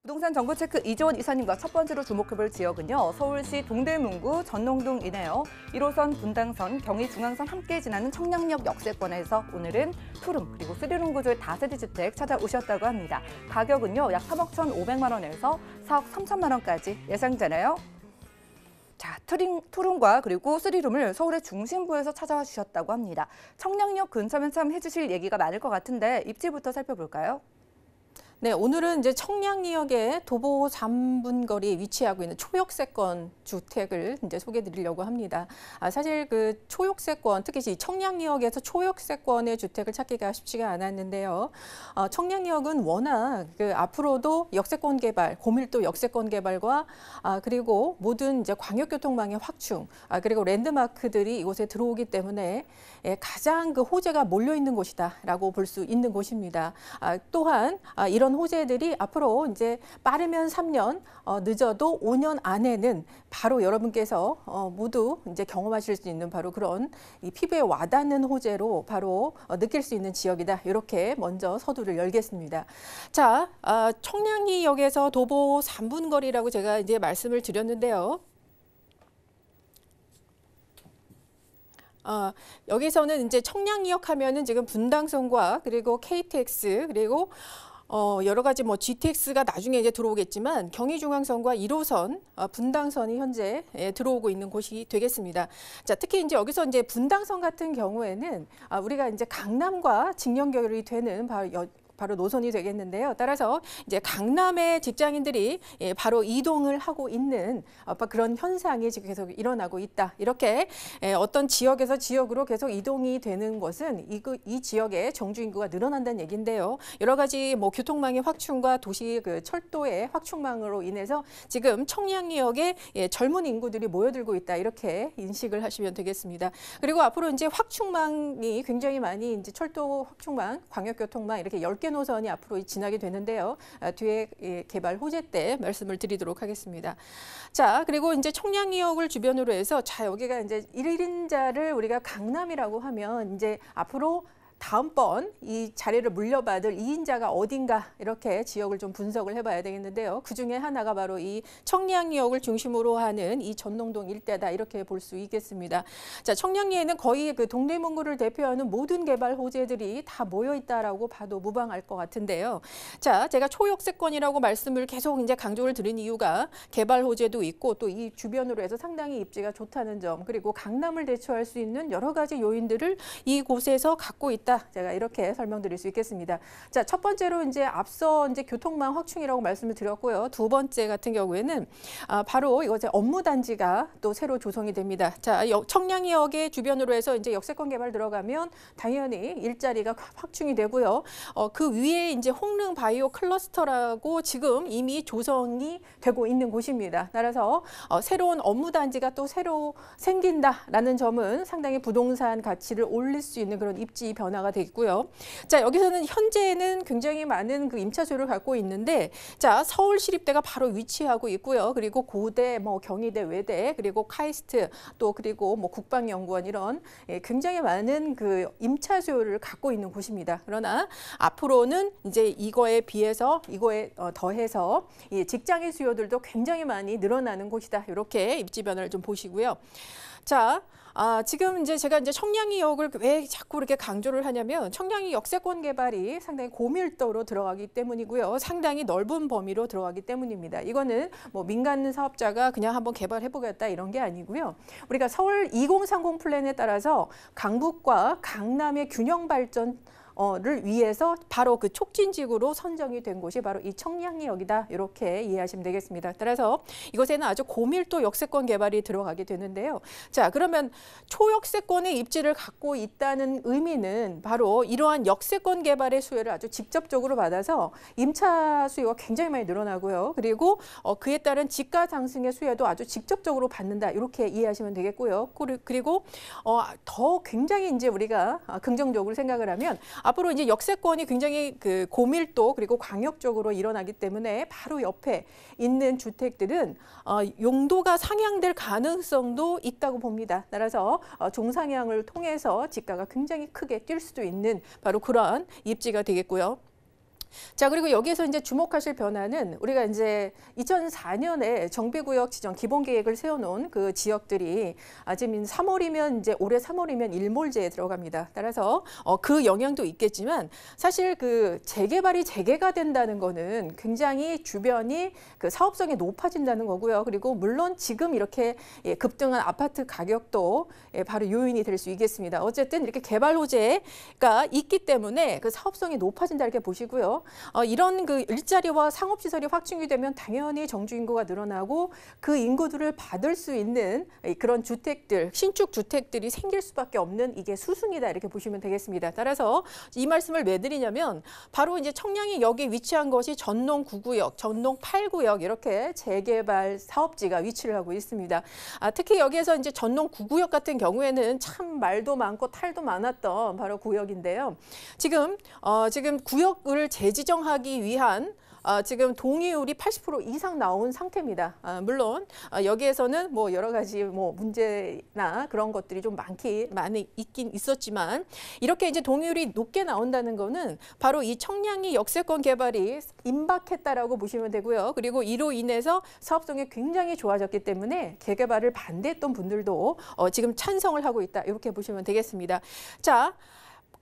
부동산 정보체크 이재원 이사님과 첫 번째로 주목해볼 지역은요. 서울시 동대문구 전농동이네요. 1호선, 분당선, 경의중앙선 함께 지나는 청량역 역세권에서 오늘은 투룸 그리고 쓰리룸 구조의 다세대 주택 찾아오셨다고 합니다. 가격은요. 약 3억 1,500만 원에서 4억 3천만 원까지 예상되네요. 자, 투룸과 그리고 쓰리룸을 서울의 중심부에서 찾아와 주셨다고 합니다. 청량역 근처면 참 해주실 얘기가 많을 것 같은데 입지부터 살펴볼까요? 네, 오늘은 이제 청량리역에 도보 3분 거리에 위치하고 있는 초역세권 주택을 이제 소개해드리려고 합니다. 사실 그 초역세권, 특히 이 청량리역에서 초역세권의 주택을 찾기가 쉽지가 않았는데요. 청량리역은 워낙 그 앞으로도 역세권 개발, 고밀도 역세권 개발과 그리고 모든 이제 광역교통망의 확충, 그리고 랜드마크들이 이곳에 들어오기 때문에 가장 그 호재가 몰려 있는 곳이다라고 볼 수 있는 곳입니다. 또한 이런 호재들이 앞으로 이제 빠르면 3년, 늦어도 5년 안에는 바로 여러분께서 모두 이제 경험하실 수 있는 바로 그런 이 피부에 와닿는 호재로 바로 느낄 수 있는 지역이다. 이렇게 먼저 서두를 열겠습니다. 자, 청량리역에서 도보 3분 거리라고 제가 이제 말씀을 드렸는데요. 여기서는 이제 청량리역 하면은 지금 분당선과 그리고 KTX 그리고 여러 가지 뭐 GTX가 나중에 이제 들어오겠지만 경의중앙선과 1호선, 분당선이 현재 들어오고 있는 곳이 되겠습니다. 자, 특히 이제 여기서 이제 분당선 같은 경우에는 우리가 이제 강남과 직연결이 되는 바로 노선이 되겠는데요. 따라서 이제 강남의 직장인들이 바로 이동을 하고 있는 그런 현상이 지금 계속 일어나고 있다. 이렇게 어떤 지역에서 지역으로 계속 이동이 되는 것은 이 지역의 정주 인구가 늘어난다는 얘기인데요. 여러 가지 뭐 교통망의 확충과 도시 그 철도의 확충망으로 인해서 지금 청량리역에 젊은 인구들이 모여들고 있다. 이렇게 인식을 하시면 되겠습니다. 그리고 앞으로 이제 확충망이 굉장히 많이 이제 철도 확충망, 광역교통망 이렇게 10개 노선이 앞으로 지나게 되는데요. 뒤에 개발 호재 때 말씀을 드리도록 하겠습니다. 자, 그리고 이제 청량리역을 주변으로 해서 자, 여기가 이제 1인자를 우리가 강남이라고 하면 이제 앞으로 다음번 이 자리를 물려받을 2인자가 어딘가 이렇게 지역을 좀 분석을 해봐야 되겠는데요. 그중에 하나가 바로 이 청량리역을 중심으로 하는 이 전농동 일대다 이렇게 볼 수 있겠습니다. 자, 청량리에는 거의 그 동대문구를 대표하는 모든 개발 호재들이 다 모여 있다라고 봐도 무방할 것 같은데요. 자, 제가 초역세권이라고 말씀을 계속 이제 강조를 드린 이유가 개발 호재도 있고 또 이 주변으로 해서 상당히 입지가 좋다는 점 그리고 강남을 대처할 수 있는 여러 가지 요인들을 이곳에서 갖고 있다. 제가 이렇게 설명드릴 수 있겠습니다. 자, 첫 번째로 이제 앞서 이제 교통망 확충이라고 말씀을 드렸고요. 두 번째 같은 경우에는 바로 이것의 업무 단지가 또 새로 조성이 됩니다. 자, 청량리역의 주변으로 해서 이제 역세권 개발 들어가면 당연히 일자리가 확충이 되고요. 그 위에 이제 홍릉 바이오 클러스터라고 지금 이미 조성이 되고 있는 곳입니다. 따라서 새로운 업무 단지가 또 새로 생긴다라는 점은 상당히 부동산 가치를 올릴 수 있는 그런 입지 변화가 되고요. 자, 여기서는 현재는 굉장히 많은 그 임차수를 갖고 있는데, 자, 서울시립대가 바로 위치하고 있고요. 그리고 고대, 뭐 경희대, 외대, 그리고 카이스트, 또 그리고 뭐 국방연구원 이런 굉장히 많은 그 임차 수요를 갖고 있는 곳입니다. 그러나 앞으로는 이제 이거에 비해서 이거에 더해서 이 직장인 수요들도 굉장히 많이 늘어나는 곳이다. 이렇게 입지 변화를 좀 보시고요. 자. 지금 이제 제가 이제 청량리역을 왜 자꾸 이렇게 강조를 하냐면 청량리 역세권 개발이 상당히 고밀도로 들어가기 때문이고요. 상당히 넓은 범위로 들어가기 때문입니다. 이거는 뭐 민간 사업자가 그냥 한번 개발해 보겠다 이런 게 아니고요. 우리가 서울 2030 플랜에 따라서 강북과 강남의 균형 발전 를 위해서 바로 그 촉진지구로 선정이 된 곳이 바로 이 청량리역이다. 이렇게 이해하시면 되겠습니다. 따라서 이곳에는 아주 고밀도 역세권 개발이 들어가게 되는데요. 자, 그러면 초역세권의 입지를 갖고 있다는 의미는 바로 이러한 역세권 개발의 수요를 아주 직접적으로 받아서 임차 수요가 굉장히 많이 늘어나고요. 그리고 그에 따른 집가 상승의 수요도 아주 직접적으로 받는다. 이렇게 이해하시면 되겠고요. 그리고 더 굉장히 이제 우리가 긍정적으로 생각을 하면 앞으로 이제 역세권이 굉장히 그 고밀도 그리고 광역적으로 일어나기 때문에 바로 옆에 있는 주택들은 용도가 상향될 가능성도 있다고 봅니다. 따라서 종상향을 통해서 집가가 굉장히 크게 뛸 수도 있는 바로 그러한 입지가 되겠고요. 자, 그리고 여기에서 이제 주목하실 변화는 우리가 이제 2004년에 정비구역 지정 기본계획을 세워놓은 그 지역들이 지금 3월이면 이제 올해 3월이면 일몰제에 들어갑니다. 따라서 그 영향도 있겠지만 사실 그 재개발이 재개가 된다는 거는 굉장히 주변이 그 사업성이 높아진다는 거고요. 그리고 물론 지금 이렇게 급등한 아파트 가격도 바로 요인이 될 수 있겠습니다. 어쨌든 이렇게 개발 호재가 있기 때문에 그 사업성이 높아진다 이렇게 보시고요. 이런 그 일자리와 상업시설이 확충이 되면 당연히 정주 인구가 늘어나고 그 인구들을 받을 수 있는 그런 주택들, 신축 주택들이 생길 수밖에 없는 이게 수순이다 이렇게 보시면 되겠습니다. 따라서 이 말씀을 왜 드리냐면 바로 이제 청량이 여기에 위치한 것이 전농 9구역, 전농 8구역 이렇게 재개발 사업지가 위치를 하고 있습니다. 특히 여기에서 이제 전농 9구역 같은 경우에는 참 말도 많고 탈도 많았던 바로 구역인데요. 지금 구역을 재지정하기 위한 지금 동의율이 80% 이상 나온 상태입니다. 물론 여기에서는 뭐 여러 가지 뭐 문제나 그런 것들이 좀 많이 있긴 있었지만 이렇게 이제 동의율이 높게 나온다는 거는 바로 이 청량리 역세권 개발이 임박했다라고 보시면 되고요. 그리고 이로 인해서 사업성이 굉장히 좋아졌기 때문에 재개발을 반대했던 분들도 지금 찬성을 하고 있다. 이렇게 보시면 되겠습니다. 자,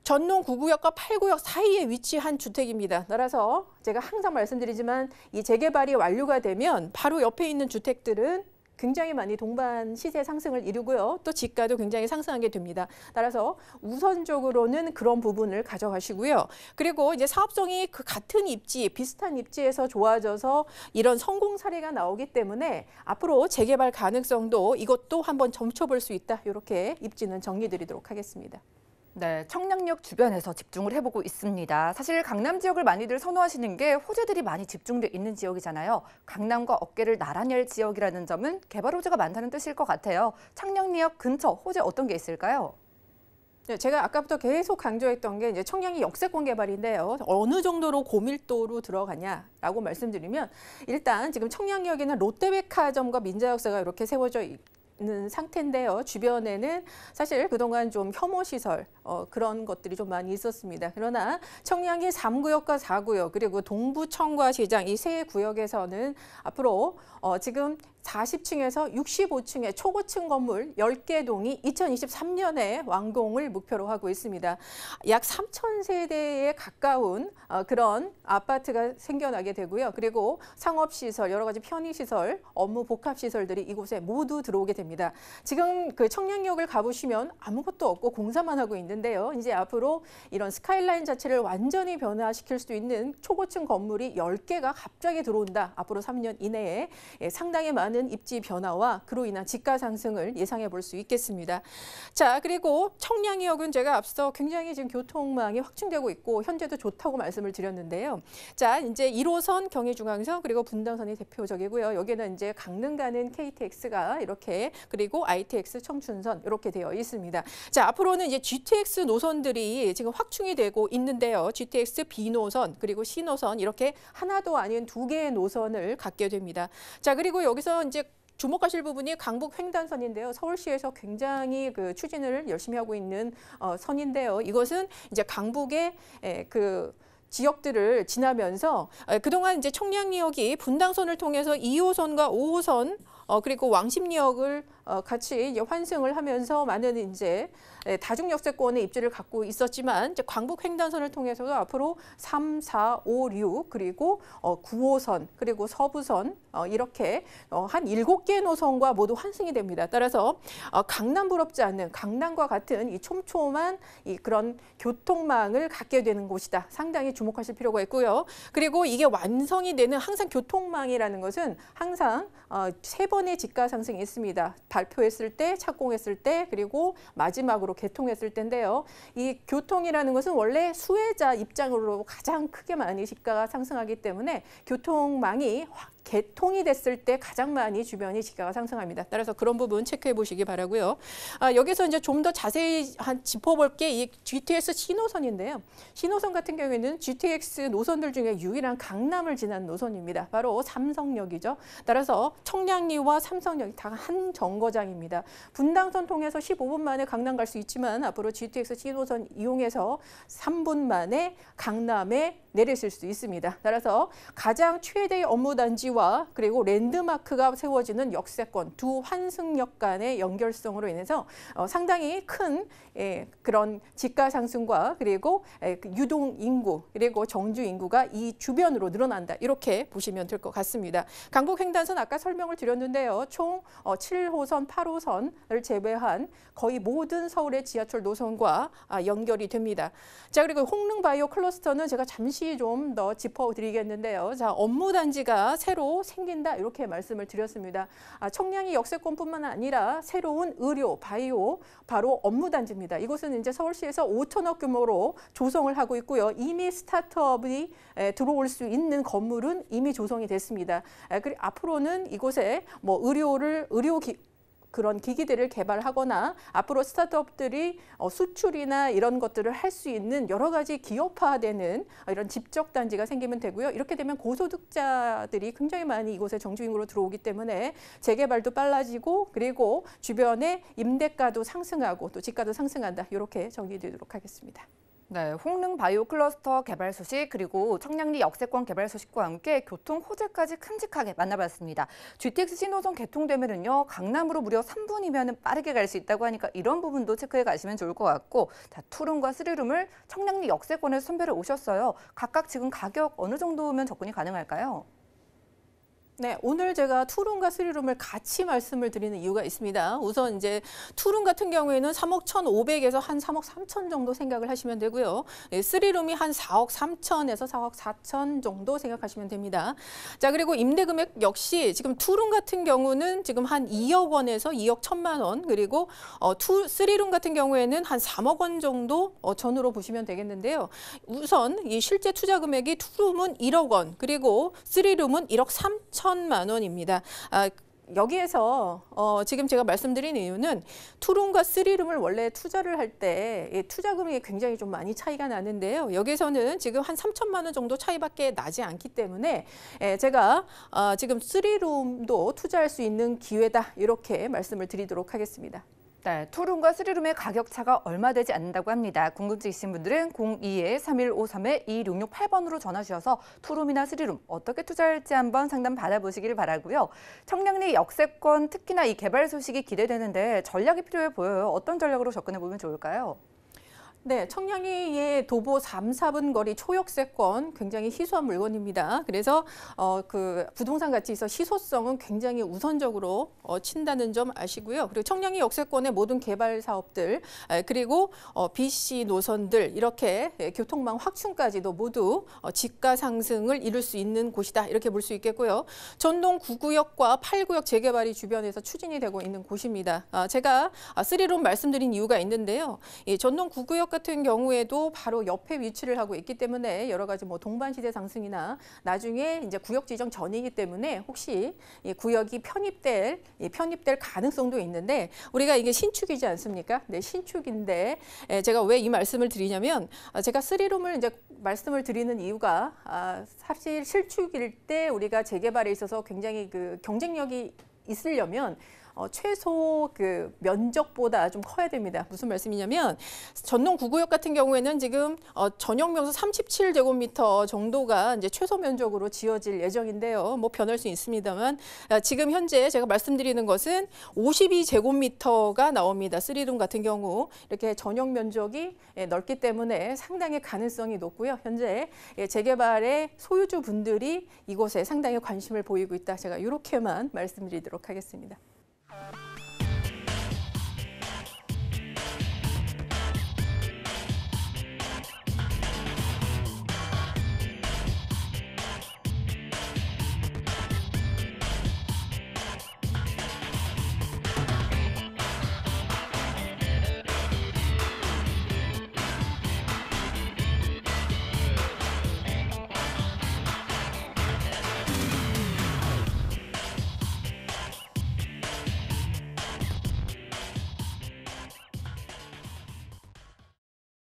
전농 9구역과 8구역 사이에 위치한 주택입니다. 따라서 제가 항상 말씀드리지만 이 재개발이 완료가 되면 바로 옆에 있는 주택들은 굉장히 많이 동반 시세 상승을 이루고요. 또 지가도 굉장히 상승하게 됩니다. 따라서 우선적으로는 그런 부분을 가져가시고요. 그리고 이제 사업성이 그 같은 입지, 비슷한 입지에서 좋아져서 이런 성공 사례가 나오기 때문에 앞으로 재개발 가능성도 이것도 한번 점쳐볼 수 있다. 이렇게 입지는 정리드리도록 하겠습니다. 네, 청량역 주변에서 집중을 해보고 있습니다. 사실 강남 지역을 많이들 선호하시는 게 호재들이 많이 집중돼 있는 지역이잖아요. 강남과 어깨를 나란히 할 지역이라는 점은 개발 호재가 많다는 뜻일 것 같아요. 청량리역 근처 호재 어떤 게 있을까요? 네, 제가 아까부터 계속 강조했던 게 이제 청량리 역세권 개발인데요. 어느 정도로 고밀도로 들어가냐라고 말씀드리면 일단 지금 청량리역에는 롯데백화점과 민자역세가 이렇게 세워져 있는 상태인데요. 주변에는 사실 그동안 좀 혐오 시설 그런 것들이 좀 많이 있었습니다. 그러나 청량리 3구역과 4구역 그리고 동부청과 시장 이 세 구역에서는 앞으로 지금 40층에서 65층의 초고층 건물 10개 동이 2023년에 완공을 목표로 하고 있습니다. 약 3,000세대에 가까운 그런 아파트가 생겨나게 되고요. 그리고 상업시설, 여러 가지 편의시설, 업무 복합시설들이 이곳에 모두 들어오게 됩니다. 지금 그 청량역을 가보시면 아무것도 없고 공사만 하고 있는데요. 이제 앞으로 이런 스카이라인 자체를 완전히 변화시킬 수 있는 초고층 건물이 10개가 갑자기 들어온다. 앞으로 3년 이내에 상당히 많은 입지 변화와 그로 인한 지가 상승을 예상해 볼 수 있겠습니다. 자, 그리고 청량리역은 제가 앞서 굉장히 지금 교통망이 확충되고 있고 현재도 좋다고 말씀을 드렸는데요. 자, 이제 1호선 경의중앙선 그리고 분당선이 대표적이고요. 여기는 이제 강릉 가는 KTX가 이렇게 그리고 ITX 청춘선 이렇게 되어 있습니다. 자, 앞으로는 이제 GTX 노선들이 지금 확충이 되고 있는데요. GTX B노선 그리고 C노선 이렇게 하나도 아닌 두 개의 노선을 갖게 됩니다. 자, 그리고 여기서 이제 주목하실 부분이 강북 횡단선인데요. 서울시에서 굉장히 그 추진을 열심히 하고 있는 선인데요. 이것은 이제 강북의 그 지역들을 지나면서 그동안 이제 청량리역이 분당선을 통해서 2호선과 5호선 그리고 왕십리역을 같이 이제 환승을 하면서 많은 이제 다중역세권의 입지를 갖고 있었지만 이제 광북 횡단선을 통해서도 앞으로 3, 4, 5, 6 그리고 9호선 그리고 서부선 이렇게 한 7개 노선과 모두 환승이 됩니다. 따라서 강남 부럽지 않는 강남과 같은 이 촘촘한 이 그런 교통망을 갖게 되는 곳이다. 상당히 주목하실 필요가 있고요. 그리고 이게 완성이 되는 항상 교통망이라는 것은 항상 세 번의 지가 상승이 있습니다. 발표했을 때, 착공했을 때, 그리고 마지막으로 개통했을 때인데요. 이 교통이라는 것은 원래 수혜자 입장으로 가장 크게 많이 지가가 상승하기 때문에 교통망이 개통이 됐을 때 가장 많이 주변이 지가가 상승합니다. 따라서 그런 부분 체크해 보시기 바라고요. 여기서 이제 좀 더 자세히 짚어볼 게 이 GTX C노선인데요. C노선 같은 경우에는 GTX 노선들 중에 유일한 강남을 지난 노선입니다. 바로 삼성역이죠. 따라서 청량리와 삼성역이 다 한 정거장입니다. 분당선 통해서 15분 만에 강남 갈 수 있지만 앞으로 GTX C노선 이용해서 3분 만에 강남에 내리실 수 있습니다. 따라서 가장 최대의 업무 단지와 그리고 랜드마크가 세워지는 역세권 두 환승역 간의 연결성으로 인해서 상당히 큰 그런 집가 상승과 그리고 유동 인구 그리고 정주 인구가 이 주변으로 늘어난다. 이렇게 보시면 될 것 같습니다. 강북 횡단선 아까 설명을 드렸는데요. 총 7호선, 8호선을 제외한 거의 모든 서울의 지하철 노선과 연결이 됩니다. 자, 그리고 홍릉 바이오 클러스터는 제가 잠시 좀 더 짚어드리겠는데요. 자, 업무 단지가 새로 생긴다 이렇게 말씀을 드렸습니다. 청량리 역세권뿐만 아니라 새로운 의료, 바이오 바로 업무 단지입니다. 이곳은 이제 서울시에서 5천억 규모로 조성을 하고 있고요. 이미 스타트업이 들어올 수 있는 건물은 이미 조성이 됐습니다. 그리고 앞으로는 이곳에 뭐 그런 기기들을 개발하거나 앞으로 스타트업들이 수출이나 이런 것들을 할 수 있는 여러 가지 기업화되는 이런 집적 단지가 생기면 되고요. 이렇게 되면 고소득자들이 굉장히 많이 이곳에 정주 인구로 들어오기 때문에 재개발도 빨라지고 그리고 주변에 임대가도 상승하고 또 집가도 상승한다. 이렇게 정리드리도록 하겠습니다. 네, 홍릉 바이오 클러스터 개발 소식 그리고 청량리 역세권 개발 소식과 함께 교통 호재까지 큼직하게 만나봤습니다. GTX 신호선 개통되면은요 강남으로 무려 3분이면 빠르게 갈 수 있다고 하니까 이런 부분도 체크해 가시면 좋을 것 같고, 자, 투룸과 쓰리룸을 청량리 역세권에서 선별해 오셨어요. 각각 지금 가격 어느 정도면 접근이 가능할까요? 네, 오늘 제가 투룸과 쓰리룸을 같이 말씀을 드리는 이유가 있습니다. 우선 이제 투룸 같은 경우에는 3억 1,500에서 한 3억 3천 정도 생각을 하시면 되고요. 쓰리룸이 한 4억 3천에서 4억 4천 정도 생각하시면 됩니다. 자, 그리고 임대 금액 역시 지금 투룸 같은 경우는 지금 한 2억 원에서 2억 1천만 원, 그리고 쓰리룸 같은 경우에는 한 3억 원 정도 전후로 보시면 되겠는데요. 우선 이 실제 투자 금액이 투룸은 1억 원, 그리고 쓰리룸은 1억 3천만 원입니다. 여기에서 지금 제가 말씀드린 이유는 투룸과 쓰리룸을 원래 투자를 할 때 투자 금액이 굉장히 좀 많이 차이가 나는데요. 여기서는 지금 한 3천만 원 정도 차이밖에 나지 않기 때문에 제가 지금 쓰리룸도 투자할 수 있는 기회다 이렇게 말씀을 드리도록 하겠습니다. 네, 투룸과 쓰리룸의 가격 차가 얼마 되지 않는다고 합니다. 궁금증 있으신 분들은 02-3153-2668번으로 전화 주셔서 투룸이나 쓰리룸 어떻게 투자할지 한번 상담 받아보시길 바라고요. 청량리 역세권 특히나 이 개발 소식이 기대되는데 전략이 필요해 보여요. 어떤 전략으로 접근해 보면 좋을까요? 네, 청량리의 도보 3, 4분 거리 초역세권 굉장히 희소한 물건입니다. 그래서 그 부동산 가치에서 희소성은 굉장히 우선적으로 친다는 점 아시고요. 그리고 청량리 역세권의 모든 개발 사업들 그리고 BC 노선들 이렇게 교통망 확충까지도 모두 집가 상승을 이룰 수 있는 곳이다. 이렇게 볼 수 있겠고요. 전동 9구역과 8구역 재개발이 주변에서 추진이 되고 있는 곳입니다. 제가 쓰리룸 말씀드린 이유가 있는데요. 이 전동 9구역 같은 경우에도 바로 옆에 위치를 하고 있기 때문에 여러 가지 뭐 동반 시대 상승이나 나중에 이제 구역 지정 전이기 때문에 혹시 이 구역이 편입될 가능성도 있는데 우리가 이게 신축이지 않습니까? 네, 신축인데 제가 왜 이 말씀을 드리냐면 제가 쓰리룸을 이제 말씀을 드리는 이유가 사실 실축일 때 우리가 재개발에 있어서 굉장히 그 경쟁력이 있으려면 최소 그 면적보다 좀 커야 됩니다. 무슨 말씀이냐면 전동 9구역 같은 경우에는 지금 전용 명소 37제곱미터 정도가 이제 최소 면적으로 지어질 예정인데요. 뭐 변할 수 있습니다만 지금 현재 제가 말씀드리는 것은 52제곱미터가 나옵니다. 쓰리룸 같은 경우 이렇게 전용 면적이 넓기 때문에 상당히 가능성이 높고요. 현재 재개발의 소유주 분들이 이곳에 상당히 관심을 보이고 있다. 제가 이렇게만 말씀드리도록 하겠습니다.